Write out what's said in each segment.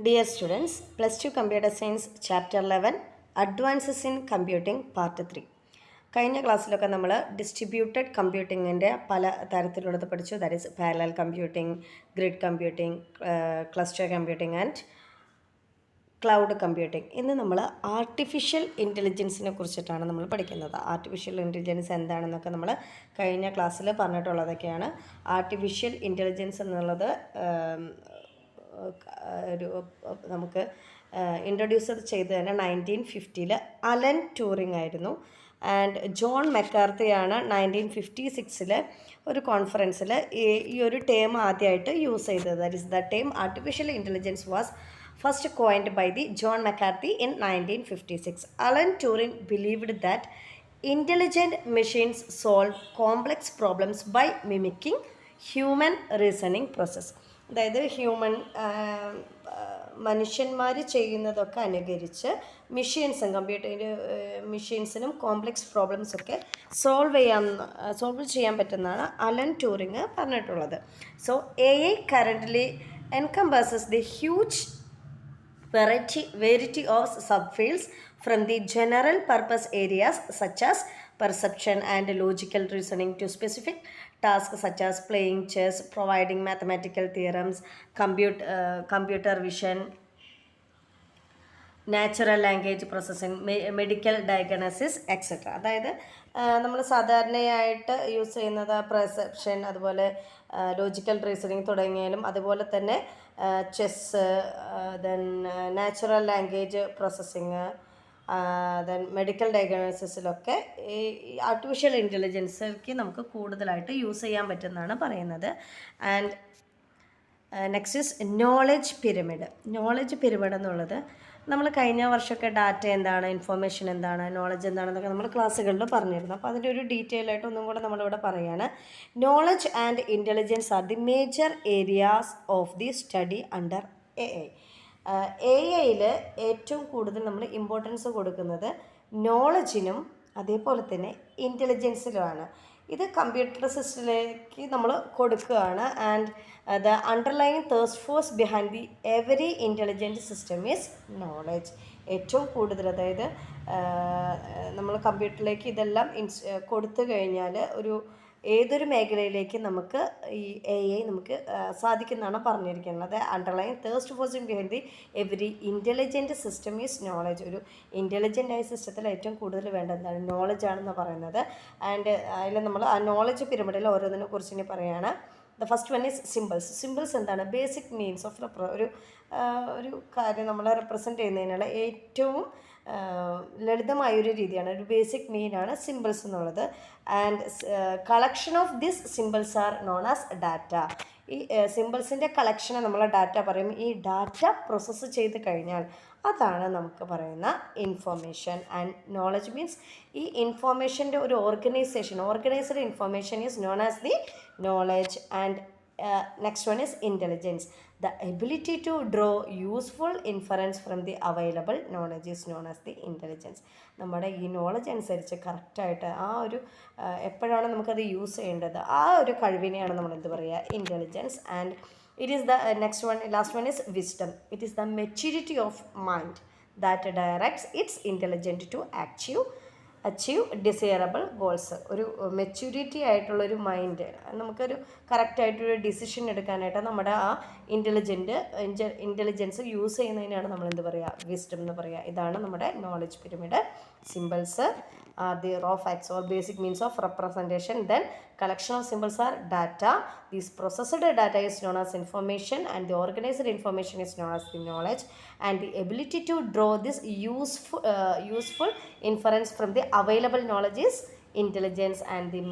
Dear students, Plus 2 Computer Science Chapter 11 Advances in Computing Part 3. കഴിഞ്ഞ ക്ലാസ്സിലൊക്കെ നമ്മൾ distributed കമ്പ്യൂട്ടിങ്ങിൻ്റെ പല തരത്തിലുള്ളത് പഠിച്ചു. That is parallel computing, grid computing, cluster computing and cloud computing. ഇന്ന് നമ്മൾ artificial ഇൻ്റലിജൻസിനെ കുറിച്ചിട്ടാണ് നമ്മൾ പഠിക്കുന്നത്. ആർട്ടിഫിഷ്യൽ ഇൻ്റലിജൻസ് എന്താണെന്നൊക്കെ നമ്മൾ കഴിഞ്ഞ ക്ലാസ്സിൽ പറഞ്ഞിട്ടുള്ളതൊക്കെയാണ്. ആർട്ടിഫിഷ്യൽ ഇൻ്റലിജൻസ് എന്നുള്ളത് ഒരു നമുക്ക് ഇൻട്രൊഡ്യൂസ് ചെയ്ത് തന്നെ 1950 അലൻ ട്യൂറിംഗ് ആയിരുന്നു. ആൻഡ് ജോൺ മെക്കാർത്തിയാണ് 1956 ഒരു കോൺഫറൻസിൽ ഈ ഒരു ടേം ആദ്യമായിട്ട് യൂസ് ചെയ്തത്. That is the term artificial intelligence was first coined by the John McCarthy in 1956. Alan Turing believed that intelligent machines solve complex problems by mimicking human reasoning process. അതായത് മനുഷ്യന്മാർ ചെയ്യുന്നതൊക്കെ അനുകരിച്ച് കമ്പ്യൂട്ടറിൻ്റെ മെഷീൻസിനും കോംപ്ലക്സ് പ്രോബ്ലംസൊക്കെ സോൾവ് ചെയ്യാൻ പറ്റുന്നതാണ് Allen Turing പറഞ്ഞിട്ടുള്ളത്. So AI currently encompasses the huge variety of subfields from the general purpose areas such as perception and logical reasoning to specific tasks such as playing chess, providing mathematical theorems, computer vision, natural language processing, medical diagnosis etcetera. അതായത് നമ്മൾ സാധാരണയായിട്ട് use ചെയ്യുന്നത് perception, അതുപോലെ logical reasoning തുടങ്ങിയാലും, അതുപോലെ തന്നെ chess, then natural language processing, then medical ഡയഗ്നോസിസിലൊക്കെ ഈ ആർട്ടിഫിഷ്യൽ ഇൻ്റലിജൻസിലേക്ക് നമുക്ക് കൂടുതലായിട്ട് യൂസ് ചെയ്യാൻ പറ്റുന്നതാണ് പറയുന്നത്. And next is knowledge pyramid എന്നുള്ളത് നമ്മൾ കഴിഞ്ഞ വർഷമൊക്കെ ഡാറ്റ എന്താണ്, ഇൻഫോർമേഷൻ എന്താണ്, നോളജ് എന്താണെന്നൊക്കെ നമ്മൾ ക്ലാസ്സുകളിൽ പറഞ്ഞിരുന്നു. അപ്പോൾ അതിൻ്റെ ഒരു ഡീറ്റെയിൽ ആയിട്ട് ഒന്നും കൂടെ നമ്മളിവിടെ പറയുകയാണ്. Knowledge and intelligence are the major areas of the study under AI. AIയിൽ ഏറ്റവും കൂടുതൽ നമ്മൾ ഇമ്പോർട്ടൻസ് കൊടുക്കുന്നത് നോളജിനും അതേപോലെ തന്നെ ഇൻ്റലിജൻസിലുമാണ്. ഇത് കമ്പ്യൂട്ടർ സിസ്റ്റത്തിലേക്ക് നമ്മൾ കൊടുക്കുകയാണ്. And the underline thirst force behind the every intelligent system is knowledge. ഏറ്റവും കൂടുതൽ, അതായത് നമ്മൾ കമ്പ്യൂട്ടറിലേക്ക് ഇതെല്ലാം കൊടുത്തു കഴിഞ്ഞാൽ ഏതൊരു മേഖലയിലേക്ക് നമുക്ക് ഈ AI നമുക്ക് സാധിക്കുന്നതാണ് പറഞ്ഞിരിക്കുന്നത്. Underline thirst force behind the every intelligent system is knowledge. ഒരു ഇൻ്റലിജൻ്റ് ആയ സിസ്റ്റത്തിൽ ഏറ്റവും കൂടുതൽ വേണ്ടത് എന്താണ്? നോളജ് ആണെന്ന് പറയുന്നത്. ആൻഡ് അതിൽ നമ്മൾ ആ നോളജ് പിരമിഡിൽ ഓരോന്നിനെ കുറിച്ച് ഇനി പറയുകയാണ്. The first one is symbols എന്താണ്? ബേസിക് മീൻസ് ഓഫ് ഒരു കാര്യം നമ്മളെ റെപ്രസെൻറ്റ് ചെയ്യുന്നതിനുള്ള ഏറ്റവും ലളിതമായൊരു രീതിയാണ്, ഒരു ബേസിക് മീനാണ് സിമ്പിൾസ് എന്നുള്ളത്. And collection of this symbols R known as data. ഈ സിമ്പിൾസിൻ്റെ കളക്ഷനെ നമ്മൾ ഡാറ്റ പറയും. ഈ ഡാറ്റ പ്രോസസ്സ് ചെയ്ത് കഴിഞ്ഞാൽ അതാണ് നമുക്ക് പറയുന്ന ഇൻഫോർമേഷൻ. ആൻഡ് നോളജ് മീൻസ് ഈ ഇൻഫോർമേഷൻ്റെ ഒരു organised information is known as the knowledge. And next one is intelligence. The ability to draw useful inference from the available knowledge is known as the intelligence. നമ്മുടെ ഈ knowledge അനുസരിച്ച് കറക്റ്റായിട്ട് ആ ഒരു എപ്പോഴാണ് നമുക്കത് യൂസ് ചെയ്യേണ്ടത്, ആ ഒരു കഴിവിനെയാണ് നമ്മൾ എന്ത് പറയുക? Intelligence. And it is the last one is wisdom. It is the maturity of mind that directs its intelligent to achieve desirable goals. ഒരു മെച്യൂരിറ്റി ആയിട്ടുള്ളൊരു മൈൻഡ്, നമുക്കൊരു കറക്റ്റായിട്ടൊരു ഡിസിഷൻ എടുക്കാനായിട്ട് നമ്മുടെ ആ ഇൻ്റലിജൻസ് യൂസ് ചെയ്യുന്നതിനാണ് നമ്മൾ എന്ത് പറയുക? വിസ്ഡം എന്ന് പറയുക. ഇതാണ് നമ്മുടെ knowledge pyramid. Symbols are the raw facts or basic means of representation. Then collection of symbols are data. This processed data is known as information, and the organized information is known as the knowledge. And the ability to draw this useful inference from the available knowledge is intelligence. And the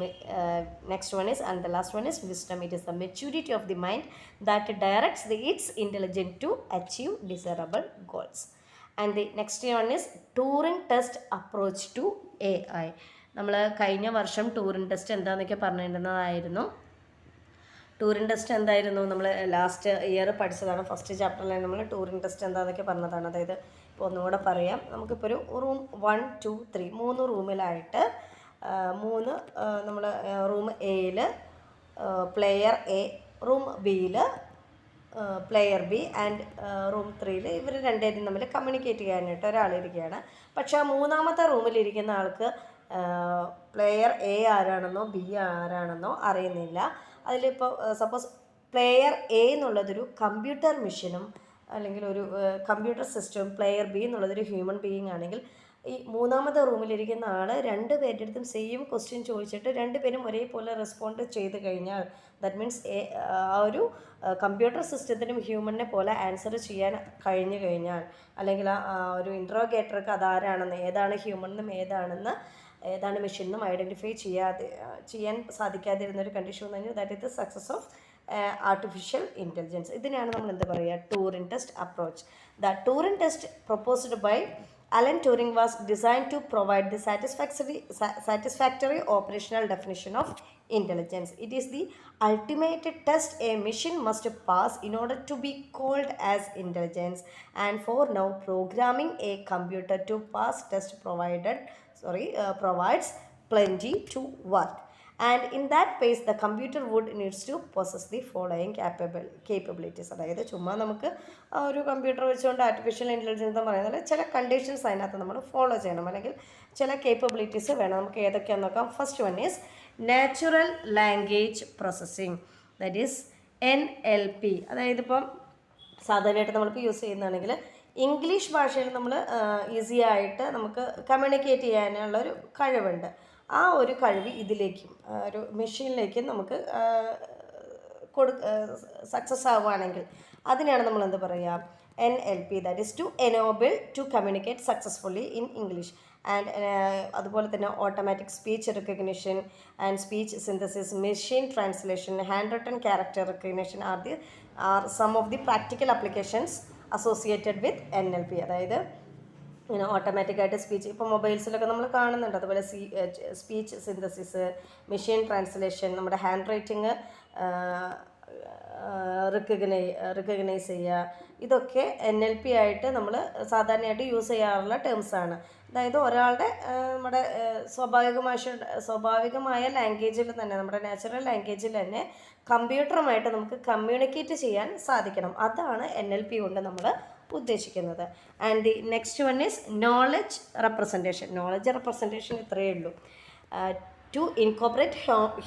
next one is, and the last one is wisdom. It is the maturity of the mind that directs its intelligence to achieve desirable goals. And the next one is Turing test approach to AI. നമ്മൾ കഴിഞ്ഞ വർഷം touring test എന്താണെന്നൊക്കെ പറഞ്ഞിരുന്നതായിരുന്നു. Touring test എന്തായിരുന്നു? നമ്മൾ last year പഠിച്ചതാണ്. First ചാപ്റ്ററിൽ നമ്മൾ touring test എന്താണെന്നൊക്കെ പറഞ്ഞതാണ്. അതായത് ഇപ്പോൾ ഒന്നുകൂടെ പറയാം. നമുക്കിപ്പോൾ ഒരു റൂം 1, 2, 3 3 റൂമിലായിട്ട് നമ്മൾ റൂം എയിൽ പ്ലെയർ എ, റൂം ബിയിൽ പ്ലെയർ ബി ആൻഡ് റൂം 3 ഇവർ രണ്ടുപേരും തമ്മിൽ കമ്മ്യൂണിക്കേറ്റ് ചെയ്യാനായിട്ട് ഒരാളിരിക്കുകയാണ്. പക്ഷേ ആ മൂന്നാമത്തെ റൂമിലിരിക്കുന്ന ആൾക്ക് പ്ലെയർ എ ആരാണെന്നോ ബി ആരാണെന്നോ അറിയുന്നില്ല. അതിലിപ്പോൾ സപ്പോസ് പ്ലെയർ എ എന്നുള്ളതൊരു കമ്പ്യൂട്ടർ മെഷീനും അല്ലെങ്കിൽ ഒരു കമ്പ്യൂട്ടർ സിസ്റ്റവും പ്ലെയർ ബി എന്നുള്ളതൊരു ഹ്യൂമൻ ബീയിങ് ആണെങ്കിൽ ഈ മൂന്നാമത്തെ റൂമിലിരിക്കുന്ന ആൾ രണ്ടുപേരുടെ അടുത്തും സെയിം ക്വസ്റ്റ്യൻ ചോദിച്ചിട്ട് രണ്ടുപേരും ഒരേപോലെ റെസ്പോണ്ട് ചെയ്ത് കഴിഞ്ഞാൽ ദാറ്റ് മീൻസ് ആ ഒരു കമ്പ്യൂട്ടർ സിസ്റ്റത്തിനും ഹ്യൂമനെ പോലെ ആൻസർ ചെയ്യാൻ കഴിഞ്ഞു കഴിഞ്ഞാൽ അല്ലെങ്കിൽ ആ ഒരു ഇൻട്രോഗേറ്റർക്ക് അതാരാണെന്ന് ഏതാണ് ഹ്യൂമനെന്നും ഏതാണ് മെഷീൻ എന്നും ഐഡൻറ്റിഫൈ ചെയ്യാൻ സാധിക്കാതിരുന്നൊരു കണ്ടീഷൻ എന്ന് പറഞ്ഞാൽ that is the success of artificial intelligence. ഇതിനെയാണ് നമ്മൾ എന്താ പറയുക, Turing test approach. The Turing test proposed by Alan Turing was designed to provide the satisfactory operational definition of intelligence. It is the ultimate test a machine must pass in order to be called as intelligence. And for now, programming a computer to pass test provides plenty to work. And in that case, the computer would needs to possess the following capabilities. അതായത് ചുമ്മാ നമുക്ക് ഒരു computer വെച്ചുകൊണ്ട് artificial intelligence എന്ന് പറയുന്നത് ചില conditions അതിനകത്ത് നമ്മൾ ഫോളോ ചെയ്യണം, അല്ലെങ്കിൽ ചില കേപ്പബിലിറ്റീസ് വേണം. നമുക്ക് ഏതൊക്കെയാണെന്ന് നോക്കാം. First one is natural language processing, that is NLP. അതായത് ഇപ്പം സാധാരണയായിട്ട് നമ്മളിപ്പോൾ യൂസ് ചെയ്യുന്നതാണെങ്കിൽ ഇംഗ്ലീഷ് ഭാഷയിൽ നമ്മൾ ഈസി ആയിട്ട് നമുക്ക് കമ്മ്യൂണിക്കേറ്റ് ചെയ്യാനുള്ളൊരു കഴിവുണ്ട്. ആ ഒരു കഴിവ് ഇതിലേക്കും ഒരു മെഷീനിലേക്കും നമുക്ക് സക്സസ് ആവുകയാണെങ്കിൽ അതിനെയാണ് നമ്മൾ എന്ത് പറയുക, NLP, that is to enable to communicate successfully in English. And അതുപോലെ തന്നെ automatic speech recognition and speech synthesis, machine translation, handwritten character recognition are some of the practical applications associated with NLP. അതായത് ഇങ്ങനെ ഓട്ടോമാറ്റിക്കായിട്ട് speech ഇപ്പോൾ മൊബൈൽസിലൊക്കെ നമ്മൾ കാണുന്നുണ്ട്. അതുപോലെ speech synthesis, machine translation, നമ്മുടെ ഹാൻഡ് റൈറ്റിങ് റിക്കഗ്നൈസ് ചെയ്യുക, ഇതൊക്കെ NLP ആയിട്ട് നമ്മൾ സാധാരണയായിട്ട് യൂസ് ചെയ്യാറുള്ള ടേംസാണ്. അതായത് ഒരാളുടെ നമ്മുടെ സ്വാഭാവികമായ ലാംഗ്വേജിൽ തന്നെ, നമ്മുടെ നാച്ചുറൽ ലാംഗ്വേജിൽ തന്നെ കമ്പ്യൂട്ടറുമായിട്ട് നമുക്ക് കമ്മ്യൂണിക്കേറ്റ് ചെയ്യാൻ സാധിക്കണം. അതാണ് NLP കൊണ്ട് നമ്മൾ ഉദ്ദേശിക്കുന്നത്. And the next one is knowledge representation. Knowledge representation ഇത്രയേ ഉള്ളൂ. To incorporate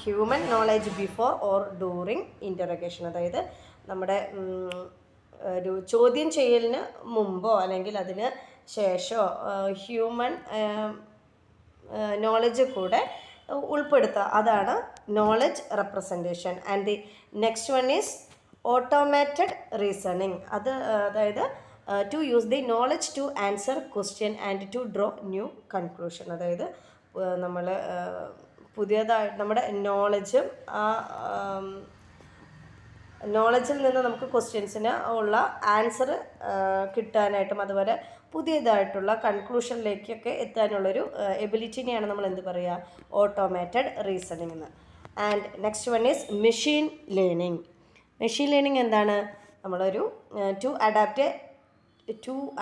human knowledge before or during interrogation. അതായത് നമ്മുടെ ഒരു ചോദ്യം ചെയ്യലിന് മുമ്പോ അല്ലെങ്കിൽ അതിന് ശേഷമോ ഹ്യൂമൻ നോളജ് കൂടെ ഉൾപ്പെടുത്തുക, അതാണ് knowledge representation. And the next one is automated reasoning. അതായത് to use the knowledge to answer question and to draw new conclusion. അതായത് നമ്മൾ പുതിയതായിട്ട് നമ്മുടെ നോളജിൽ നിന്ന് നമുക്ക് ക്വസ്റ്റ്യൻസിന് ഉള്ള ആൻസർ കിട്ടാനായിട്ടും അതുപോലെ പുതിയതായിട്ടുള്ള കൺക്ലൂഷനിലേക്കൊക്കെ എത്താനുള്ളൊരു എബിലിറ്റിനെയാണ് നമ്മൾ എന്ത് പറയുക, ഓട്ടോമാറ്റഡ് റീസണിങ് എന്ന്. And next one is machine learning. Machine learning എന്താണ്, നമ്മളൊരു to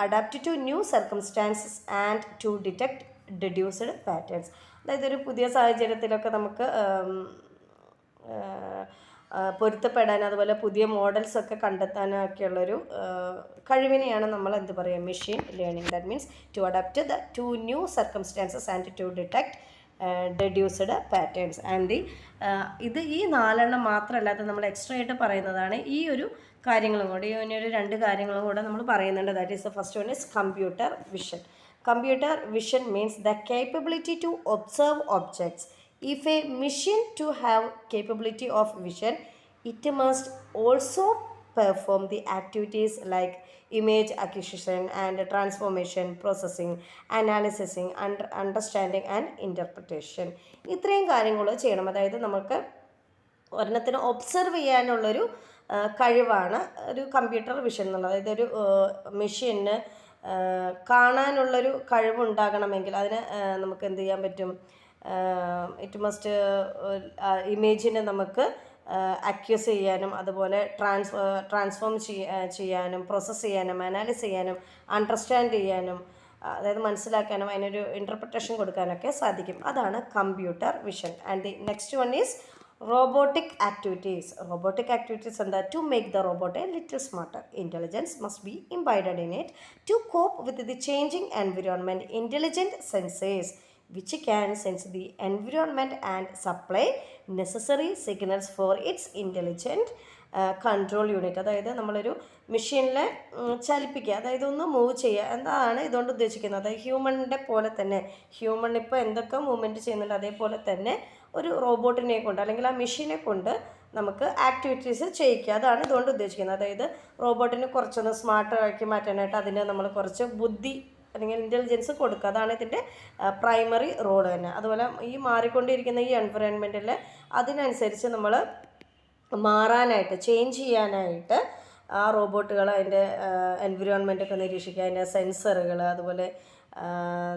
adapt to new circumstances and to detect deduced patterns. അതായത് ഒരു പുതിയ സാഹചര്യത്തിലൊക്കെ നമുക്ക് പൊരുത്തപ്പെടാൻ അതുപോലെ പുതിയ മോഡൽസൊക്കെ കണ്ടെത്താനൊക്കെയുള്ളൊരു കഴിവിനെയാണ് നമ്മൾ എന്ത് പറയുക, machine learning. That means to adapt to new circumstances and to detect deduced patterns. And ഇത് ഈ 4 മാത്രമല്ലാതെ നമ്മൾ എക്സ്ട്രാ ആയിട്ട് പറയുന്നതാണ് ഈ ഒരു കാര്യങ്ങളും കൂടി, ഒരു 2 കാര്യങ്ങളും കൂടെ നമ്മൾ പറയുന്നുണ്ട്. That is the first one is computer vision. Computer vision means the capability to observe objects. If a machine to have capability of vision, it must also perform the activities like image acquisition and transformation, processing, analyzing, understanding and interpretation. ഇത്രയും കാര്യങ്ങൾ ചെയ്യണം. അതായത് നമുക്ക് ഒരെണ്ണത്തിന് observe ചെയ്യാനുള്ളൊരു കഴിവാണ് ഒരു computer vision എന്നുള്ളത്. അതായത് ഒരു മെഷീന് കാണാനുള്ളൊരു കഴിവുണ്ടാകണമെങ്കിൽ അതിന് നമുക്ക് എന്ത് ചെയ്യാൻ പറ്റും, ഇറ്റ് മസ്റ്റ് ഇമേജിനെ നമുക്ക് അക്യൂസ് ചെയ്യാനും അതുപോലെ ട്രാൻസ്ഫോം ചെയ്യാനും പ്രോസസ്സ് ചെയ്യാനും അനാലിസ് ചെയ്യാനും അണ്ടർസ്റ്റാൻഡ് ചെയ്യാനും അതായത് മനസ്സിലാക്കാനും അതിനൊരു ഇൻ്റർപ്രിട്ടേഷൻ കൊടുക്കാനൊക്കെ സാധിക്കും. അതാണ് computer vision. And the next one is Robotic activities. Robotic activities and that to make the robot a little smarter. Intelligence must be embedded in it to cope with the changing environment. Intelligent senses which can sense the environment and supply necessary signals for its intelligent control unit. അതായത് നമ്മളൊരു മെഷീനിലെ ചലിപ്പിക്കുക, അതായത് ഒന്ന് move ചെയ്യുക എന്നതാണ് ഇതുകൊണ്ട് ഉദ്ദേശിക്കുന്നത്. ഹ്യൂമണിൻ്റെ പോലെ തന്നെ, ഹ്യൂമൺ ഇപ്പോൾ എന്തൊക്കെ മൂവ്മെൻറ്റ് ചെയ്യുന്നുണ്ട് അതേപോലെ തന്നെ ഒരു റോബോട്ടിനെ കൊണ്ട് അല്ലെങ്കിൽ ആ മെഷീനെ കൊണ്ട് നമുക്ക് ആക്ടിവിറ്റീസ് ചെയ്യിക്കുക, അതാണ് ഇതുകൊണ്ട് ഉദ്ദേശിക്കുന്നത്. അതായത് റോബോട്ടിന് കുറച്ചൊന്ന് സ്മാർട്ട് ആക്കി മാറ്റാനായിട്ട് അതിന് നമ്മൾ കുറച്ച് ബുദ്ധി അല്ലെങ്കിൽ ഇൻ്റലിജൻസ് കൊടുക്കുക, അതാണ് ഇതിൻ്റെ പ്രൈമറി റോൾ തന്നെ. അതുപോലെ ഈ മാറിക്കൊണ്ടിരിക്കുന്ന ഈ എൻവയോൺമെൻറ്റിൽ അതിനനുസരിച്ച് നമ്മൾ മാറാനായിട്ട്, ചേഞ്ച് ചെയ്യാനായിട്ട് ആ റോബോട്ടുകൾ അതിൻ്റെ എൻവിറോൺമെൻറ്റൊക്കെ നിരീക്ഷിക്കുക, അതിൻ്റെ സെൻസറുകൾ, അതുപോലെ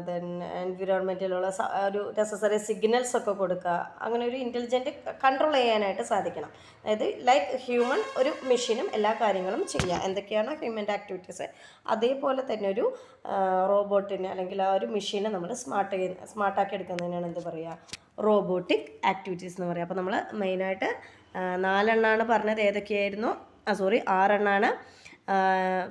ദെൻ എൻവിറോൺമെൻറ്റിലുള്ള ഒരു നെസസറി സിഗ്നൽസ് ഒക്കെ കൊടുക്കുക. അങ്ങനെ ഒരു ഇൻ്റലിജൻറ്റ് കൺട്രോൾ ചെയ്യാനായിട്ട് സാധിക്കണം. അതായത് ലൈക്ക് ഹ്യൂമൻ ഒരു മെഷീനും എല്ലാ കാര്യങ്ങളും ചെയ്യുക, എന്തൊക്കെയാണ് ഹ്യൂമൻ്റെ ആക്ടിവിറ്റീസ് അതേപോലെ തന്നെ ഒരു റോബോട്ടിനെ അല്ലെങ്കിൽ ആ ഒരു മെഷീനെ നമ്മൾ സ്മാർട്ടാക്കി എടുക്കുന്നതിനാണ് എന്ത് പറയുക, റോബോട്ടിക് ആക്ടിവിറ്റീസ് എന്ന് പറയുക. അപ്പോൾ നമ്മൾ മെയിനായിട്ട് 4 എണ്ണമാണ് പറഞ്ഞത്. ഏതൊക്കെയായിരുന്നു? 6 എണ്ണമാണ്.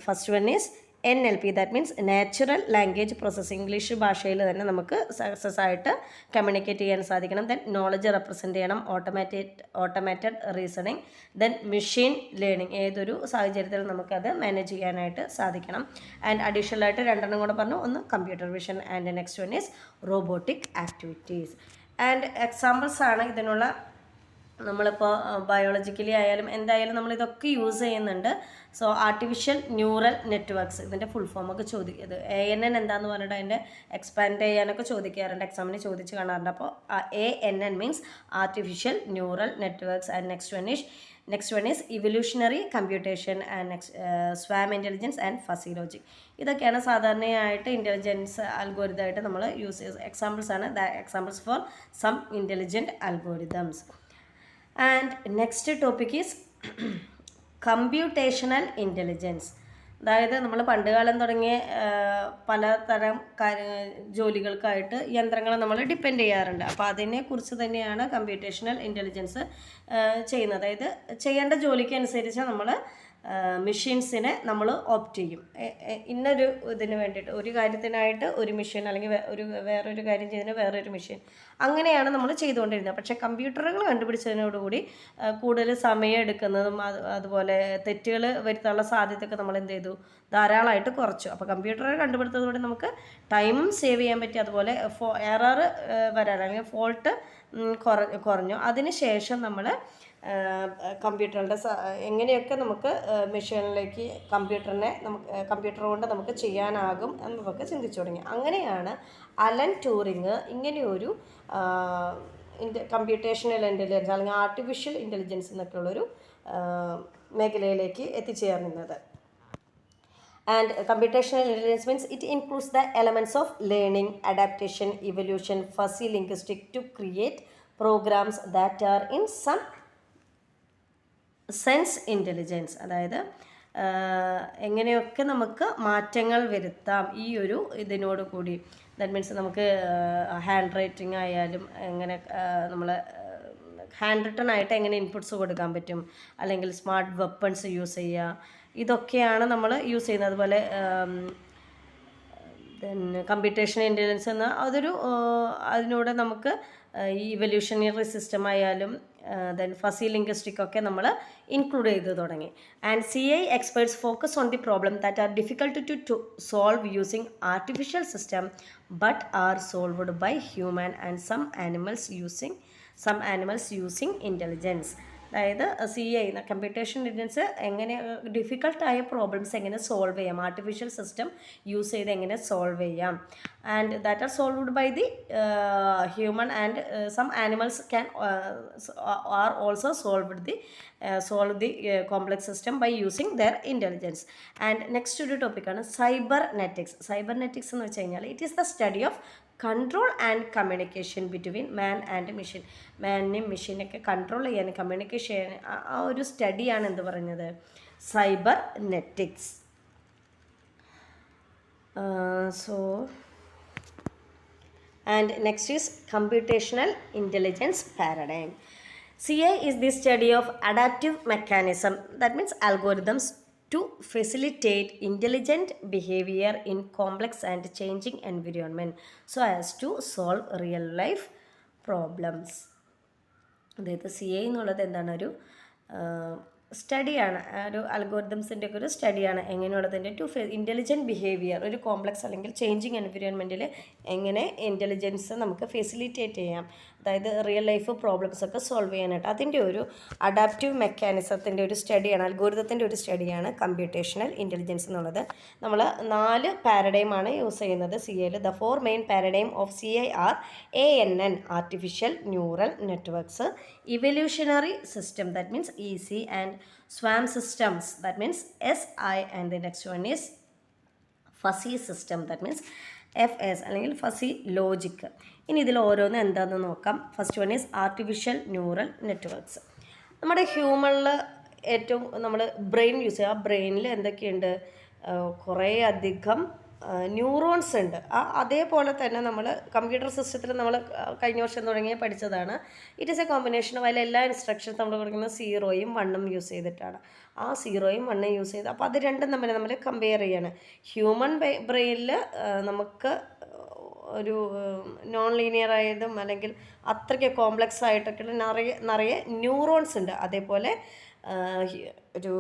First one is NLP, that means natural language processing. English ഭാഷയിൽ തന്നെ നമുക്ക് സക്സസ് ആയിട്ട് കമ്മ്യൂണിക്കേറ്റ് ചെയ്യാൻ സാധിക്കണം. ദെൻ നോളജ് റെപ്രസെൻറ്റ് ചെയ്യണം, automated reasoning. Then machine learning, ഏതൊരു സാഹചര്യത്തിൽ നമുക്കത് മാനേജ് ചെയ്യാനായിട്ട് സാധിക്കണം. ആൻഡ് അഡീഷണൽ ആയിട്ട് 2 എണ്ണം കൂടെ പറഞ്ഞു. ഒന്ന് computer vision and next one is robotic activities. And examples ആണ് ഇതിനുള്ള. നമ്മളിപ്പോൾ ബയോളജിക്കലി ആയാലും എന്തായാലും നമ്മളിതൊക്കെ യൂസ് ചെയ്യുന്നുണ്ട്. സോ ആർട്ടിഫിഷ്യൽ ന്യൂറൽ നെറ്റ്വർക്ക്സ്, ഇതിൻ്റെ ഫുൾ ഫോമൊക്കെ ചോദിക്കുന്നത് ANN എന്താണെന്ന് പറഞ്ഞിട്ട് അതിൻ്റെ എക്സ്പാൻഡ് ചെയ്യാനൊക്കെ ചോദിക്കാറുണ്ട്, എക്സാമിന് ചോദിച്ച് കാണാറുണ്ട്. അപ്പോൾ ANN means artificial neural networks. And next one is evolutionary computation and swarm intelligence and fuzzy logic. ഇതൊക്കെയാണ് സാധാരണയായിട്ട് ഇൻ്റലിജൻസ് അൽഗോരിതമായിട്ട് നമ്മൾ യൂസ് ചെയ്യുന്നത്. എക്സാമ്പിൾസ് ആണ് examples for some intelligent algorithms. And next topic is computational intelligence. അതായത് നമ്മൾ പണ്ടുകാലം തുടങ്ങിയ പലതരം ജോലികൾക്കായിട്ട് യന്ത്രങ്ങളെ നമ്മൾ ഡിപ്പെൻഡ് ചെയ്യാറുണ്ട്. അപ്പോൾ അതിനെക്കുറിച്ച് തന്നെയാണ് കമ്പ്യൂട്ടേഷണൽ ഇൻ്റലിജൻസ് ചെയ്യുന്നത്. അതായത് ചെയ്യേണ്ട ജോലിക്ക് അനുസരിച്ച് നമ്മൾ മെഷീൻസിനെ നമ്മൾ ഓപ്റ്റ് ചെയ്യും. ഇന്നൊരു ഇതിന് വേണ്ടിയിട്ട്, ഒരു കാര്യത്തിനായിട്ട് ഒരു മെഷീൻ, അല്ലെങ്കിൽ വേറൊരു കാര്യം ചെയ്യുന്നതിന് വേറൊരു മെഷീൻ, അങ്ങനെയാണ് നമ്മൾ ചെയ്തുകൊണ്ടിരുന്നത്. പക്ഷേ കമ്പ്യൂട്ടറുകൾ കണ്ടുപിടിച്ചതിനോടുകൂടി കൂടുതൽ സമയം എടുക്കുന്നതും അതുപോലെ തെറ്റുകൾ വരുത്താനുള്ള സാധ്യതയൊക്കെ നമ്മൾ എന്ത് ചെയ്തു, ധാരാളമായിട്ട് കുറച്ചു. അപ്പോൾ കമ്പ്യൂട്ടറുകൾ കണ്ടുപിടുത്തതോടെ നമുക്ക് ടൈമും സേവ് ചെയ്യാൻ പറ്റി, അതുപോലെ എറർ വരാൻ അല്ലെങ്കിൽ ഫോൾട്ട് കുറഞ്ഞു. അതിന് ശേഷം നമ്മൾ കമ്പ്യൂട്ടറുടെ എങ്ങനെയൊക്കെ നമുക്ക് മെഷീനിലേക്ക് കമ്പ്യൂട്ടർ കൊണ്ട് നമുക്ക് ചെയ്യാനാകും എന്നതൊക്കെ ചിന്തിച്ചു തുടങ്ങി. അങ്ങനെയാണ് അലൻ ട്യൂറിങ് ഇങ്ങനെയൊരു കമ്പ്യൂട്ടേഷണൽ ഇൻ്റലിജൻസ് അല്ലെങ്കിൽ ആർട്ടിഫിഷ്യൽ ഇൻ്റലിജൻസ് എന്നൊക്കെയുള്ളൊരു മേഖലയിലേക്ക് എത്തിച്ചേർന്നത്. And computational intelligence means it includes the elements of learning, adaptation, evolution, fuzzy linguistic to create programs that are in some sense intelligence. അതായത് എങ്ങനെയൊക്കെ നമുക്ക് മാറ്റങ്ങൾ വരുത്താം ഈ ഒരു ഇതിനോട് കൂടി. ദാറ്റ് മീൻസ് നമുക്ക് ഹാൻഡ് റൈറ്റിംഗ് ആയാലും എങ്ങനെ നമ്മൾ ഹാൻഡ് റിട്ടൺ ആയിട്ട് എങ്ങനെ ഇൻപുട്സ് കൊടുക്കാൻ പറ്റും, അല്ലെങ്കിൽ സ്മാർട്ട് വെപ്പൺസ് യൂസ് ചെയ്യുക, ഇതൊക്കെയാണ് നമ്മൾ യൂസ് ചെയ്യുന്നത്. അതുപോലെ കമ്പ്യൂട്ടേഷണൽ ഇൻ്റലിജൻസ് എന്ന അതിലൂടെ നമുക്ക് ഈ ഇവല്യൂഷണറി സിസ്റ്റം ആയാലും ദെൻ ഫസി ലിംഗ്വിസ്റ്റിക് ഒക്കെ നമ്മൾ ഇൻക്ലൂഡ് ചെയ്ത് തുടങ്ങി. And CI experts focus on the problem that are difficult to solve using artificial system but are solved by human and some animals using intelligence. അതായത് CI computation intelligence എങ്ങനെ ഡിഫിക്കൽട്ടായ problems എങ്ങനെ solve ചെയ്യാം, artificial system use ചെയ്ത് എങ്ങനെ solve ചെയ്യാം. And that are solved by the human and some animals are also solve the complex system by using their intelligence. And next ഒരു ടോപ്പിക്കാണ് cybernetics. Cybernetics എന്ന് വെച്ച് കഴിഞ്ഞാൽ it is the study of control and communication between man and machine. മാനിനെയും മെഷീനൊക്കെ control ചെയ്യാൻ, communication ചെയ്യാൻ ആ ഒരു സ്റ്റഡിയാണ് എന്ത് പറഞ്ഞത്, cybernetics. And next is computational intelligence paradigm. CI is the study of adaptive mechanism, that means algorithms to facilitate intelligent behavior in complex and changing environment so as to solve real life problems. അതായത് CI എന്നുള്ളത് എന്താണ്, ഒരു സ്റ്റഡിയാണ്, ഒരു അൽഗോരിതംസിൻ്റെ ഒക്കെ ഒരു സ്റ്റഡിയാണ്. എങ്ങനെയുള്ളതിൻ്റെ to intelligent behaviour, ഒരു complex അല്ലെങ്കിൽ changing എൻവിറോൺമെൻറ്റിൽ എങ്ങനെ ഇൻ്റലിജൻസ് നമുക്ക് ഫെസിലിറ്റേറ്റ് ചെയ്യാം, അതായത് റിയൽ ലൈഫ് പ്രോബ്ലംസ് ഒക്കെ സോൾവ് ചെയ്യാനായിട്ട്. അതിൻ്റെ ഒരു അഡാപ്റ്റീവ് മെക്കാനിസത്തിൻ്റെ ഒരു സ്റ്റഡിയാണ്, അൽഗോരിതത്തിൻ്റെ ഒരു സ്റ്റഡിയാണ് കമ്പ്യൂട്ടേഷണൽ ഇൻ്റലിജൻസ് എന്നുള്ളത്. നമ്മൾ 4 പാരഡൈമാണ് യൂസ് ചെയ്യുന്നത് CIയിൽ. The 4 main paradigm of CI are ANN, artificial neural networks, evolutionary system, that means EC, and swarm systems, that means SI, and the next one is fuzzy system, that means FS അല്ലെങ്കിൽ fuzzy logic. ഇനി ഇതിൽ ഓരോന്ന് എന്താണെന്ന് നോക്കാം. First one is artificial neural networks. നമ്മുടെ ഹ്യൂമണിൽ ഏറ്റവും നമ്മൾ ബ്രെയിൻ യൂസ് ചെയ്യുക. ആ ബ്രെയിനിൽ എന്തൊക്കെയുണ്ട്, കുറേ അധികം ന്യൂറോൺസ് ഉണ്ട്. അതേപോലെ തന്നെ നമ്മൾ കമ്പ്യൂട്ടർ സിസ്റ്റത്തിൽ നമ്മൾ കഴിഞ്ഞ വർഷം തുടങ്ങി പഠിച്ചതാണ്. It is A combination of, അതിൽ എല്ലാ ഇൻസ്ട്രക്ഷൻസ് നമ്മൾ കൊടുക്കുന്നത് 0യും 1ഉം യൂസ് ചെയ്തിട്ടാണ്. ആ 0യും 1ഉം യൂസ് ചെയ്ത്, അപ്പോൾ അത് രണ്ടും തമ്മിൽ നമ്മൾ കമ്പയർ ചെയ്യാണ്. ഹ്യൂമൻ ബ്രെയിനിൽ നമുക്ക് ഒരു നോൺ ലീനിയർ ആയതും അല്ലെങ്കിൽ അത്രയ്ക്ക് കോംപ്ലക്സ് ആയിട്ടൊക്കെ നിറയെ ന്യൂറോൺസ് ഉണ്ട്. അതേപോലെ ഒരു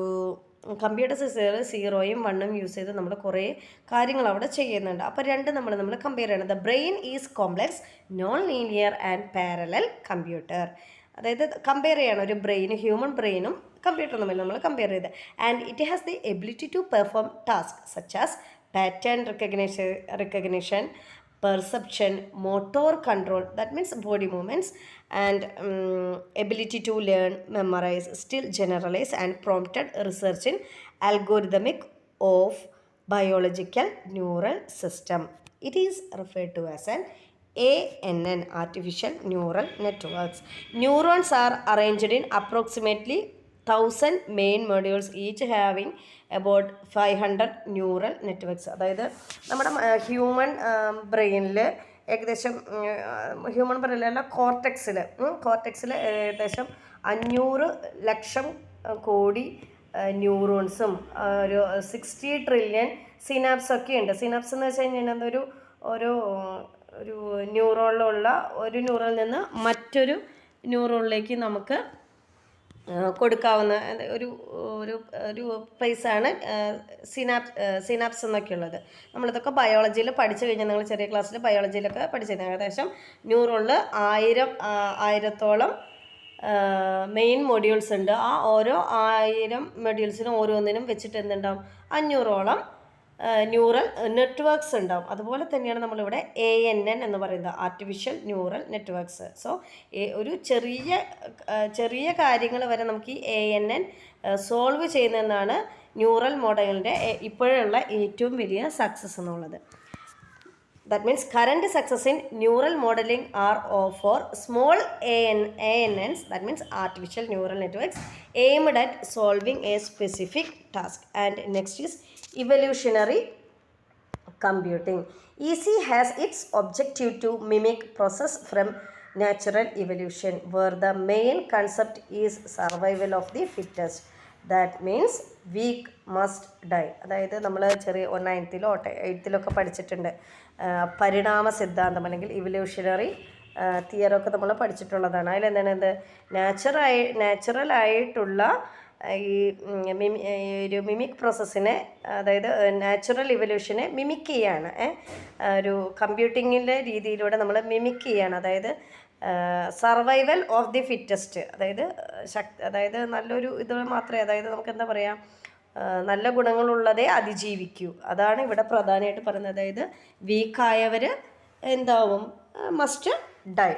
കമ്പ്യൂട്ടർ സിസ്റ്റത്തിൽ 0യും 1ഉം യൂസ് ചെയ്ത് നമ്മൾ കുറേ കാര്യങ്ങൾ അവിടെ ചെയ്യുന്നുണ്ട്. അപ്പോൾ രണ്ടും നമ്മൾ കമ്പയർ ചെയ്യണം. The brain is complex, non linear and parallel computer. അതായത് കമ്പയർ ചെയ്യണം ഒരു ബ്രെയിൻ, ഹ്യൂമൻ ബ്രെയിനും കമ്പ്യൂട്ടറും തമ്മിൽ നമ്മൾ കമ്പയർ ചെയ്ത്. And it has the ability to perform task such as pattern recognition, perception, motor control, that means body movements, and ability to learn, memorize, still generalize, and prompted research in algorithmic of biological neural system. It is referred to as an ANN, artificial neural networks. Neurons are arranged in approximately 1000 main modules, each having about 500 neural networks. അതായത് നമ്മുടെ human ബ്രെയിനിൽ ഏകദേശം human ബ്രെയിനിലല്ല കോർട്ടെക്സിൽ ഏകദേശം 500 ലക്ഷം കോടി ന്യൂറോൺസും ഒരു 60 trillion സിനാപ്സൊക്കെ ഉണ്ട്. Synapse എന്ന് വെച്ച് കഴിഞ്ഞാൽ ഒരു ന്യൂറോണിലുള്ള ഒരു ന്യൂറോണിൽ നിന്ന് മറ്റൊരു ന്യൂറോണിലേക്ക് നമുക്ക് കൊടുക്കാവുന്ന ഒരു ഒരു ഒരു പ്ലേസാണ് സിനാപ്സ് എന്നൊക്കെ ഉള്ളത്. നമ്മളിതൊക്കെ ബയോളജിയിൽ പഠിച്ചു കഴിഞ്ഞാൽ, നിങ്ങൾ ചെറിയ ക്ലാസ്സിൽ ബയോളജിയിലൊക്കെ പഠിച്ചിരുന്നു. ഏകദേശം ന്യൂറോണിൽ 1000ഓളം മെയിൻ മൊഡ്യൂൾസ് ഉണ്ട്. ആ ഓരോ 1000 മൊഡ്യൂൾസിനും ഓരോന്നിനും വെച്ചിട്ട് എന്തുണ്ടാവും, 500ഓളം ന്യൂറൽ നെറ്റ്വർക്ക്സ് ഉണ്ടാവും. അതുപോലെ തന്നെയാണ് നമ്മളിവിടെ ANN എന്ന് പറയുന്നത്, ആർട്ടിഫിഷ്യൽ ന്യൂറൽ നെറ്റ്വർക്ക്സ്. സോ ഒരു ചെറിയ കാര്യങ്ങൾ വരെ നമുക്ക് ഈ ANN സോൾവ് ചെയ്യുന്നതെന്നാണ് ന്യൂറൽ മോഡലിൻ്റെ ഇപ്പോഴുള്ള ഏറ്റവും വലിയ സക്സസ് എന്നുള്ളത്. That means current success in neural modeling are for small ANNs, that means artificial neural networks, aimed at solving a specific task. And next is evolutionary computing. EC has its objective to mimic process from natural evolution, where the main concept is survival of the fittest. That means weak must die. അതായത് നമ്മൾ ചെറിയ 9th-ലോ 8th-ലൊക്കെ പഠിച്ചിട്ടുണ്ട്. പരിണാമ സിദ്ധാന്തം അല്ലെങ്കിൽ evolutionary theory ഒക്കെ നമ്മൾ പഠിച്ചിട്ടുള്ളതാണ്. അതിലെന്താണ് നാച്ചുറലായിട്ടുള്ള ഈ ഒരു മിമിക് പ്രോസസ്സിനെ, അതായത് നാച്ചുറൽ ഇവല്യൂഷനെ മിമിക് ചെയ്യാണ്. ഒരു കമ്പ്യൂട്ടിങ്ങിൻ്റെ രീതിയിലൂടെ നമ്മൾ മിമിക് ചെയ്യാണ്. അതായത് സർവൈവൽ ഓഫ് ദി ഫിറ്റസ്റ്റ്, അതായത് നല്ലൊരു ഇത് മാത്രമേ, അതായത് നമുക്ക് എന്താ പറയുക, നല്ല ഗുണങ്ങളുള്ളതേ അതിജീവിക്കൂ. അതാണ് ഇവിടെ പ്രധാനമായിട്ട് പറയുന്നത്. അതായത് വീക്കായവർ എന്താവും, must die.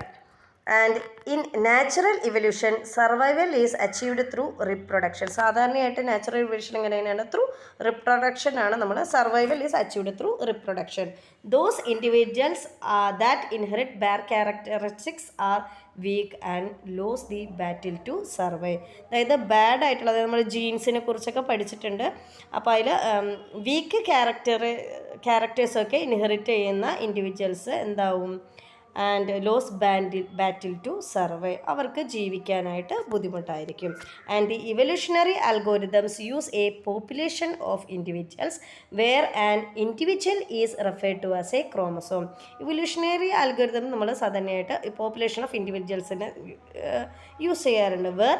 And in natural evolution survival is achieved through reproduction. സാധാരണയായിട്ട് നാച്ചുറൽ ഇവല്യൂഷൻ എങ്ങനെയാണ്, ത്രൂ റിപ്രൊഡക്ഷൻ ആണ്. നമ്മൾ survival is achieved through reproduction. Those individuals that inherit bad characteristics are weak and lose the battle to survive. അതായത് bad ആയിട്ടുള്ള, അതായത് നമ്മൾ ജീൻസിനെ കുറിച്ചൊക്കെ പഠിച്ചിട്ടുണ്ട്. അപ്പോൾ അതിൽ വീക്ക് ക്യാരക്ടേഴ്സൊക്കെ ഇൻഹെറിറ്റ് ചെയ്യുന്ന ഇൻഡിവിജ്വൽസ് എന്താവും, and lose battle to survive, അവർക്ക് ജീവിക്കാനായിട്ട് ബുദ്ധിമുട്ടായിരിക്കും. And the evolutionary algorithms use a population of individuals where an individual is referred to as a chromosome. Evolutionary algorithm നമ്മൾ സാധാരണയായിട്ട് പോപ്പുലേഷൻ ഓഫ് ഇൻഡിവിജ്വൽസിന് യൂസ് ചെയ്യാറുണ്ട്. വേർ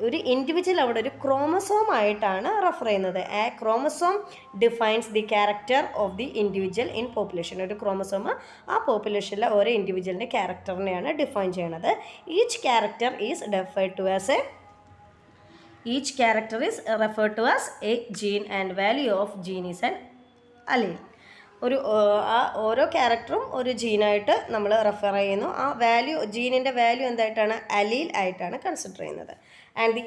ഒരു ഇൻഡിവിജ്വൽ അവിടെ ഒരു ക്രോമസോം ആയിട്ടാണ് റെഫർ ചെയ്യുന്നത്. ആ chromosome defines the character of the individual in population. ഒരു ക്രോമസോം ആ പോപ്പുലേഷനിലെ ഓരോ ഇൻഡിവിജ്വലിൻ്റെ ക്യാരക്ടറിനെയാണ് ഡിഫൈൻ ചെയ്യണത്. Each character is referred to as a gene and value of gene is an allele. ആ ഓരോ ക്യാരക്ടറും ഒരു ജീനായിട്ട് നമ്മൾ റെഫർ ചെയ്യുന്നു. ആ വാല്യൂ, ജീനിൻ്റെ വാല്യൂ എന്തായിട്ടാണ്? അലീൽ ആയിട്ടാണ് കൺസിഡർ ചെയ്യുന്നത്. And the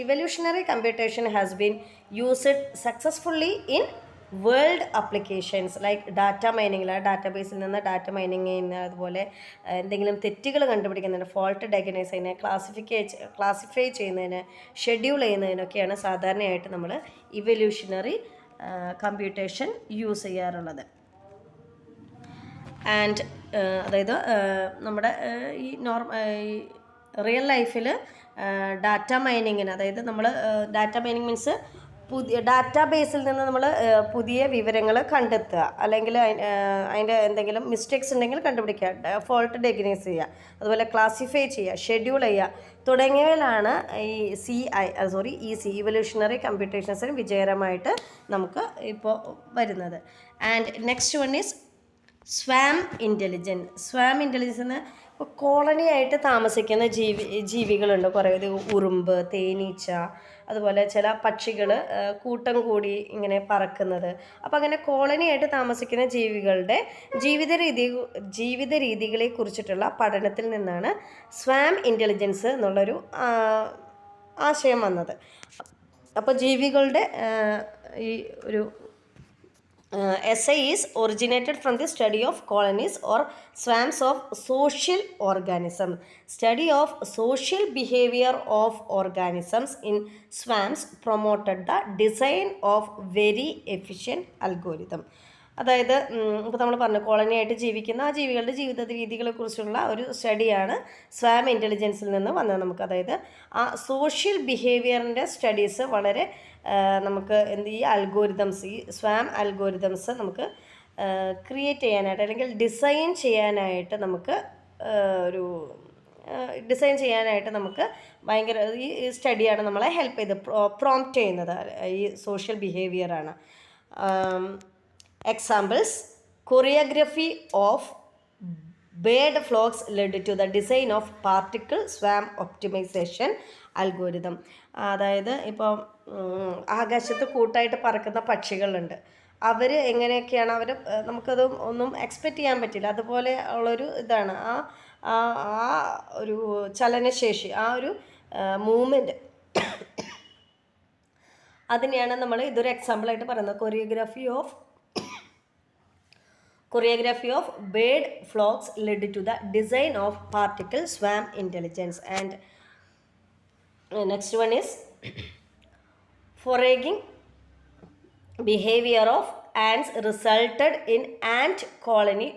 evolutionary computation has been used successfully in world applications like data മൈനിങ്ങിൽ, ഡാറ്റാബേസിൽ നിന്ന് ഡാറ്റ മൈനിങ് ചെയ്യുന്ന, അതുപോലെ എന്തെങ്കിലും തെറ്റുകൾ കണ്ടുപിടിക്കുന്നതിന്, ഫോൾട്ട് ഡയഗ്നൈസ് ചെയ്യുന്നതിന്, ക്ലാസിഫൈ ചെയ്യുന്നതിന്, ഷെഡ്യൂൾ ചെയ്യുന്നതിനൊക്കെയാണ് സാധാരണയായിട്ട് നമ്മൾ ഇവല്യൂഷണറി കമ്പ്യൂട്ടേഷൻ യൂസ് ചെയ്യാറുള്ളത്. ആൻഡ് അതായത് നമ്മുടെ ഈ റിയൽ ലൈഫിൽ ഡാറ്റ മൈനിങ്ങിന്, അതായത് നമ്മൾ ഡാറ്റ മൈനിങ് മീൻസ് പുതിയ ഡാറ്റാബേസിൽ നിന്ന് നമ്മൾ പുതിയ വിവരങ്ങൾ കണ്ടെത്തുക, അല്ലെങ്കിൽ അതിൻ്റെ എന്തെങ്കിലും മിസ്റ്റേക്സ് ഉണ്ടെങ്കിൽ കണ്ടുപിടിക്കുക, ഫോൾട്ട് ഡയഗ്നൈസ് ചെയ്യുക, അതുപോലെ ക്ലാസിഫൈ ചെയ്യുക, ഷെഡ്യൂൾ ചെയ്യുക തുടങ്ങിയവയിലാണ് ഈ ഇവല്യൂഷണറി കമ്പ്യൂട്ടേഷൻസിന് വിജയകരമായിട്ട് നമുക്ക് ഇപ്പോൾ വരുന്നത്. And next one is swarm intelligence. Swarm intelligence ഇപ്പോൾ കോളനി ആയിട്ട് താമസിക്കുന്ന ജീവികളുണ്ട് കുറേ. ഉറുമ്പ്, തേനീച്ച, അതുപോലെ ചില പക്ഷികൾ കൂട്ടം കൂടി ഇങ്ങനെ പറക്കുന്നത്. അപ്പോൾ അങ്ങനെ കോളനി ആയിട്ട് താമസിക്കുന്ന ജീവികളുടെ ജീവിത രീതികളെ കുറിച്ചിട്ടുള്ള പഠനത്തിൽ നിന്നാണ് സ്വാം ഇൻ്റലിജൻസ് എന്നുള്ളൊരു ആശയം വന്നത്. അപ്പോൾ ജീവികളുടെ ഈ ഒരു essay is originated from the study of colonies or swarms of social organisms. Study of social behavior of organisms in swarms promoted the design of very efficient algorithm. അതായത് ഇപ്പോൾ നമ്മൾ പറഞ്ഞു കോളനി ആയിട്ട് ജീവിക്കുന്ന ആ ജീവികളുടെ ജീവിത രീതികളെക്കുറിച്ചുള്ള ഒരു സ്റ്റഡിയാണ് സ്വാം ഇൻ്റലിജൻസിൽ നിന്ന് വന്നത് നമുക്ക്. അതായത് ആ സോഷ്യൽ ബിഹേവിയറിൻ്റെ സ്റ്റഡീസ് വളരെ നമുക്ക് ഈ അൽഗോരിതംസ്, ഈ സ്വാം അൽഗോരിതംസ് നമുക്ക് ക്രിയേറ്റ് ചെയ്യാനായിട്ട് അല്ലെങ്കിൽ ഡിസൈൻ ചെയ്യാനായിട്ട് നമുക്ക് ഭയങ്കര ഈ സ്റ്റഡിയാണ് നമ്മളെ ഹെൽപ്പ് ചെയ്ത് പ്രോംപ്റ്റ് ചെയ്യുന്നത്. ഈ social ബിഹേവിയറാണ്. Examples: choreography of bird flocks led to the design of particle swarm optimization algorithm. അതായത് ഇപ്പോൾ ആകാശത്ത് കൂട്ടായിട്ട് പറക്കുന്ന പക്ഷികളുണ്ട്. അവർ എങ്ങനെയൊക്കെയാണ് നമുക്കത് ഒന്നും എക്സ്പെക്റ്റ് ചെയ്യാൻ പറ്റില്ല. അതുപോലെ ഉള്ളൊരു ഇതാണ് ആ ഒരു ചലനശേഷി, ആ ഒരു മൂവ്മെൻറ്റ്, അതിനെയാണ് നമ്മൾ ഇതൊരു എക്സാമ്പിളായിട്ട് പറയുന്നത്. Choreography of bird flocks led to the design of particle swarm intelligence. And next one is foraging behavior of ants resulted in ant colony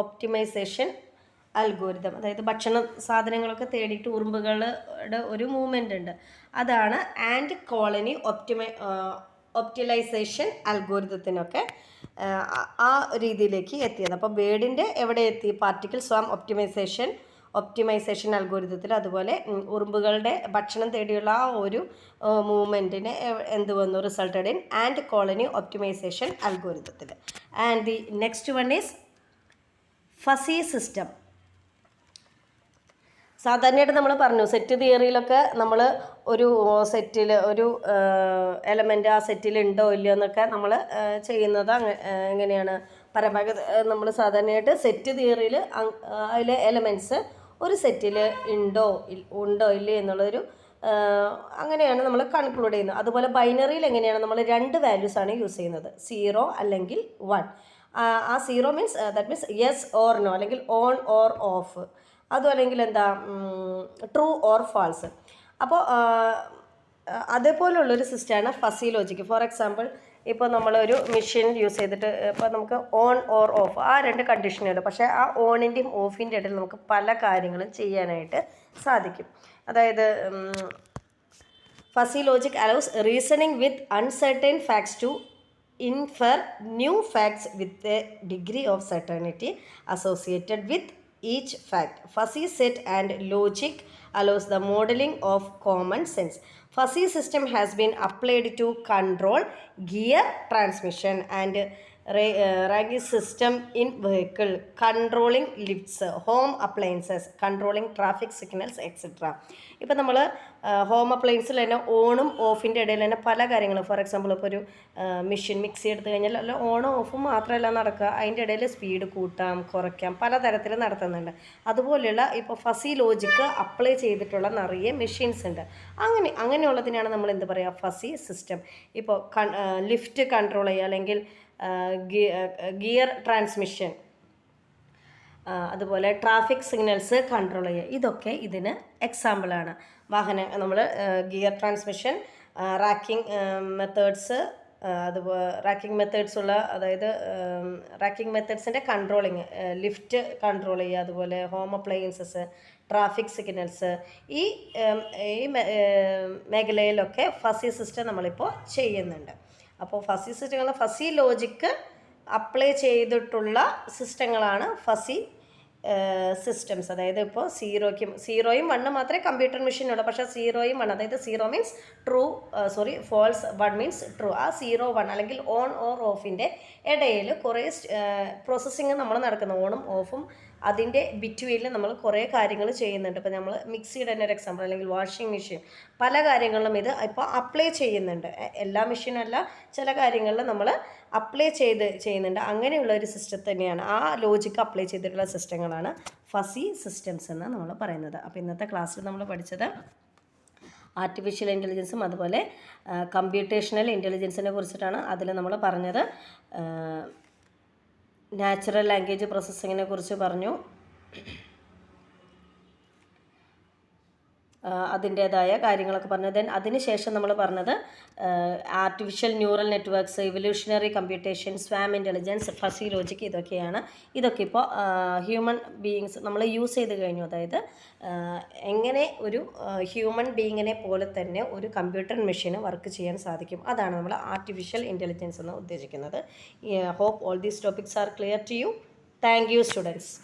optimization algorithm. അതായത് ഭക്ഷണ സാധനങ്ങളൊക്കെ തേടിയിട്ട് ഉറുമ്പുകളുടെ ഒരു മൂവ്മെൻ്റ് ഉണ്ട്. അതാണ് ആൻഡ് കോളനി ഒപ്റ്റിമൈസേഷൻ അൽഗോരിതത്തിനൊക്കെ ആ രീതിയിലേക്ക് എത്തിയത്. അപ്പോൾ ബേഡിൻ്റെ എവിടെ എത്തി? പാർട്ടിക്കിൾ സ്വാം ഒപ്റ്റിമൈസേഷൻ അൽഗോരിതത്തിൽ. അതുപോലെ ഉറുമ്പുകളുടെ ഭക്ഷണം തേടിയുള്ള ആ ഒരു മൂവ്മെൻറ്റിന് എന്ത് വന്നു? Resulted in ant colony optimization അൽഗോരിതത്തിൽ. And the next one is fuzzy system. സാധാരണയായിട്ട് നമ്മൾ പറഞ്ഞു സെറ്റ് തിയറിയിലൊക്കെ നമ്മൾ ഒരു സെറ്റിൽ ഒരു എലമെൻ്റ് ആ സെറ്റിൽ ഉണ്ടോ ഇല്ലയോ എന്നൊക്കെ നമ്മൾ ചെയ്യുന്നത് എങ്ങനെയാണ്? പരമാവധി നമ്മൾ സാധാരണയായിട്ട് സെറ്റ് തിയറിയിൽ അതിലെ എലമെൻറ്റ്സ് ഒരു സെറ്റിൽ ഉണ്ടോ ഇല്ലേ എന്നുള്ളൊരു അങ്ങനെയാണ് നമ്മൾ കൺക്ലൂഡ് ചെയ്യുന്നത്. അതുപോലെ ബൈനറിയിൽ എങ്ങനെയാണ്? നമ്മൾ 2 വാല്യൂസാണ് യൂസ് ചെയ്യുന്നത്, 0 അല്ലെങ്കിൽ 1. ആ 0 means that means yes or no, അല്ലെങ്കിൽ ഓൺ ഓർ ഓഫ്, അതും അല്ലെങ്കിൽ എന്താ ട്രൂ ഓർ ഫാൾസ്. അപ്പോൾ അതേപോലുള്ളൊരു സിസ്റ്റമാണ് ഫസി ലോജിക്ക്. ഫോർ എക്സാമ്പിൾ ഇപ്പോൾ നമ്മളൊരു മെഷീൻ യൂസ് ചെയ്തിട്ട് ഇപ്പോൾ നമുക്ക് ഓൺ ഓർ ഓഫ് ആ 2 കണ്ടീഷനുണ്ട്. പക്ഷേ ആ ഓണിൻ്റെയും ഓഫിൻ്റെ ഇടയിൽ നമുക്ക് പല കാര്യങ്ങളും ചെയ്യാനായിട്ട് സാധിക്കും. അതായത് fuzzy logic allows reasoning with uncertain facts to infer new facts with a degree of certainty associated with each fact. Fuzzy set and logic allows the modeling of common sense. Fuzzy system has been applied to control gear transmission and ranking system in vehicle, controlling lifts, home appliances, controlling traffic signals, etc. ഇപ്പം നമ്മൾ home അപ്ലയൻസിൽ തന്നെ ഓണും ഓഫിൻ്റെ ഇടയിൽ തന്നെ പല കാര്യങ്ങളും, for example ഇപ്പോൾ ഒരു machine mixie എടുത്തു കഴിഞ്ഞാൽ അല്ല ഓണും ഓഫും മാത്രമല്ല നടക്കുക, അതിൻ്റെ ഇടയിൽ സ്പീഡ് കൂട്ടാം കുറയ്ക്കാം പലതരത്തിൽ നടത്തുന്നുണ്ട്. അതുപോലെയുള്ള ഇപ്പോൾ ഫസി ലോജിക്ക് അപ്ലൈ ചെയ്തിട്ടുള്ള നിറയെ മെഷീൻസ് ഉണ്ട്. അങ്ങനെയുള്ളതിനാണ് നമ്മൾ എന്ത് പറയുക, ഫസി സിസ്റ്റം. ഇപ്പോൾ ലിഫ്റ്റ് കൺട്രോൾ ചെയ്യുക, അല്ലെങ്കിൽ ഗിയർ ട്രാൻസ്മിഷൻ, അതുപോലെ ട്രാഫിക് സിഗ്നൽസ് കൺട്രോൾ ചെയ്യുക, ഇതൊക്കെ ഇതിന് എക്സാമ്പിളാണ്. നമ്മൾ ഗിയർ ട്രാൻസ്മിഷൻ, റാക്കിംഗ് മെത്തേഡ്സ്, അതുപോലെ റാക്കിംഗ് മെത്തേഡ്സ് ഉള്ള, അതായത് റാക്കിംഗ് മെത്തേഡ്സിൻ്റെ കൺട്രോളിങ്, ലിഫ്റ്റ് കൺട്രോൾ ചെയ്യുക, അതുപോലെ ഹോം അപ്ലയൻസസ്, ട്രാഫിക് സിഗ്നൽസ്, ഈ മേഖലയിലൊക്കെ ഫസി സിസ്റ്റം നമ്മളിപ്പോൾ ചെയ്യുന്നുണ്ട്. അപ്പോൾ ഫസി സിസ്റ്റങ്ങൾ ഫസി ലോജിക്ക് അപ്ലൈ ചെയ്തിട്ടുള്ള സിസ്റ്റങ്ങളാണ് ഫസി സിസ്റ്റംസ്. അതായത് ഇപ്പോൾ സീറോയും 1 മാത്രമേ കമ്പ്യൂട്ടർ മെഷീനുള്ളൂ. പക്ഷേ 0യും 1, അതായത് 0 means true, false, 1 means true. ആ 0, 1 അല്ലെങ്കിൽ ഓൺ ഓർ ഓഫിൻ്റെ ഇടയിൽ കുറേ പ്രോസസ്സിങ് നമ്മൾ നടക്കുന്നു. ഓണും ഓഫും അതിൻ്റെ ബിറ്റ്വീനിൽ നമ്മൾ കുറേ കാര്യങ്ങൾ ചെയ്യുന്നുണ്ട്. ഇപ്പോൾ നമ്മൾ മിക്സിയുടെ തന്നെ ഒരു എക്സാമ്പിൾ, അല്ലെങ്കിൽ വാഷിംഗ് മെഷീൻ, പല കാര്യങ്ങളിലും ഇത് ഇപ്പോൾ അപ്ലൈ ചെയ്യുന്നുണ്ട്. എല്ലാ മെഷീനും അല്ല, ചില കാര്യങ്ങളിൽ നമ്മൾ അപ്ലൈ ചെയ്യുന്നുണ്ട്. അങ്ങനെയുള്ള ഒരു സിസ്റ്റം തന്നെയാണ്, ആ ലോജിക്ക് അപ്ലൈ ചെയ്തിട്ടുള്ള സിസ്റ്റങ്ങളാണ് ഫസി സിസ്റ്റംസ് എന്ന് നമ്മൾ പറയുന്നത്. അപ്പോൾ ഇന്നത്തെ ക്ലാസ്സിൽ നമ്മൾ പഠിച്ചത് ആർട്ടിഫിഷ്യൽ ഇൻ്റലിജൻസും അതുപോലെ കമ്പ്യൂട്ടേഷണൽ ഇൻ്റലിജൻസിനെ കുറിച്ചിട്ടാണ്. അതിൽ നമ്മൾ പറഞ്ഞത് നാച്ചുറൽ ലാംഗ്വേജ് പ്രോസസ്സിങ്ങിനെ കുറിച്ച് പറഞ്ഞു, അതിൻ്റേതായ കാര്യങ്ങളൊക്കെ പറഞ്ഞു. ദെൻ അതിനുശേഷം നമ്മൾ പറഞ്ഞത് artificial neural networks, evolutionary computation, swarm intelligence, fuzzy logic, ഇതൊക്കെ ഇപ്പോൾ ഹ്യൂമൻ ബീയിങ്സ് നമ്മൾ യൂസ് ചെയ്ത് കഴിഞ്ഞു. അതായത് എങ്ങനെ ഒരു ഹ്യൂമൻ ബീയിങ്ങിനെ പോലെ തന്നെ ഒരു കമ്പ്യൂട്ടർ മെഷീന് വർക്ക് ചെയ്യാൻ സാധിക്കും, അതാണ് നമ്മൾ ആർട്ടിഫിഷ്യൽ ഇൻ്റലിജൻസ് എന്ന് ഉദ്ദേശിക്കുന്നത്. Hope all these topics are clear to you. Thank you students.